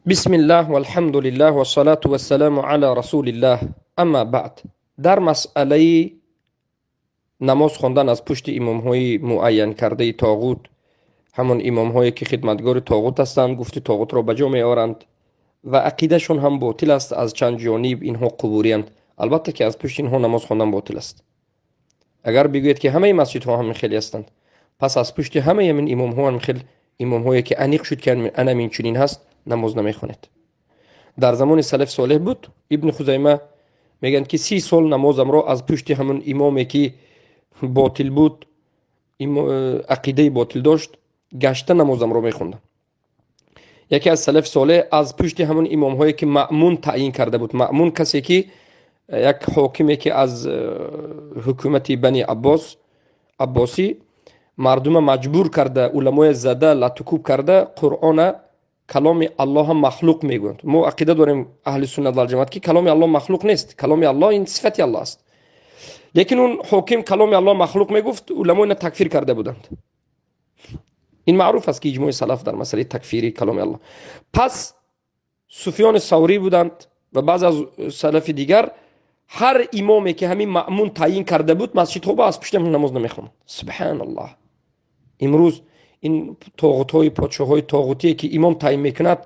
بسم الله والحمد لله والصلاة والسلام على رسول الله. اما بعد، در مسئله نماز خواندن از پشت امام های معین کرده طاغوت، همون امام هایی که خدمتگار طاغوت هستند، گفت طاغوت را به جا می آورند و عقیده شون هم باطل است. از چند جانب اینها قبوری اند. البته که از پشت اینها نماز خواندن باطل است. اگر بگوید که همه مسجد ها هم خیلی هستند، پس از پشت همه این امام ها هم خیلی امام هایی که انیق شد که انا این چنین هست نماز نمی خوانید. در زمان سلف صالح بود. ابن خزیمه میگن که 30 سال نمازم را از پشت همون امامی که باطل بود، عقیده باطل داشت، گشته نمازم را میخوندم. یکی از سلف صالح از پشت همون امام هایی که مأمون تعیین کرده بود. مأمون کسی که یک حاکمی که از حکومت بنی عباسی مردم مجبور کرده، علمای زده لطکوب کرده، قرآن کلام الله هم مخلوق میگویند. ما عقیده داریم اهل سنت و الجماعت که کلام الله مخلوق نیست. کلام الله این صفت الله است. لیکن اون حاکم کلام الله مخلوق میگفت، علما اینو تکفیر کرده بودند. این معروف است که اجماع سلف در مسئله تکفیری کلام الله. پس سفیان ثوری بودند و بعض از سلف دیگر، هر امامی که همین مأمون تعیین کرده بود مسجد ها از پشت نماز نمیخوند. سبحان الله. امروز این طاغوت‌های پادشاه‌های طاغوتی که امام تعیین میکند،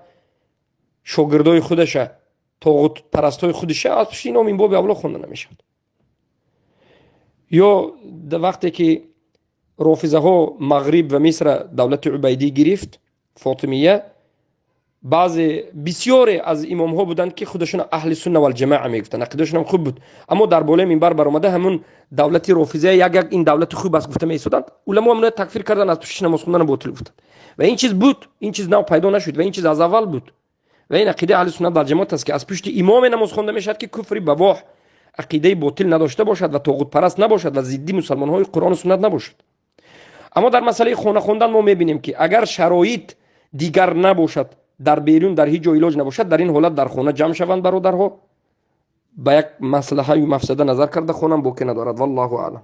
شاگردای خودشه، طاغوت پرستای خودشه، از پشت اینا این باب اولا خونده نمیشد. یا در وقتی که رافضه ها مغرب و مصر دولت عبیدی گرفت، فاطمیه، بسیاری از امام ها بودند که خودشون اهل سنت و الجماعه میگفتن، عقیدهشون هم خوب بود، اما در بالای منبر برآمده همون دولت رافضه یک این دولت خوب است گفته میسودند، علما هم تکفیر کردن، از پشت نماز خوندن باطل گفتند. و این چیز بود، این چیز نو پیدا نشد و این چیز از اول بود. و این عقیده اهل سنت و الجماعت است که از پشت امام نماز خونده میشد که کفر بواح، عقیده باطل نداشته باشد و طاغوت پرست نباشد و ضد مسلمان های قرآن و سنت نباشد. اما در مسئله خانه خواندن ما میبینیم که اگر شرایط دیگر نباشد، در بیرون در هیچ جای علاج نباشد، در این حالت در خانه جمع شوند برادرها، با یک مصلحه و مفسده نظر کرده خونم باقی ندارد. والله اعلم.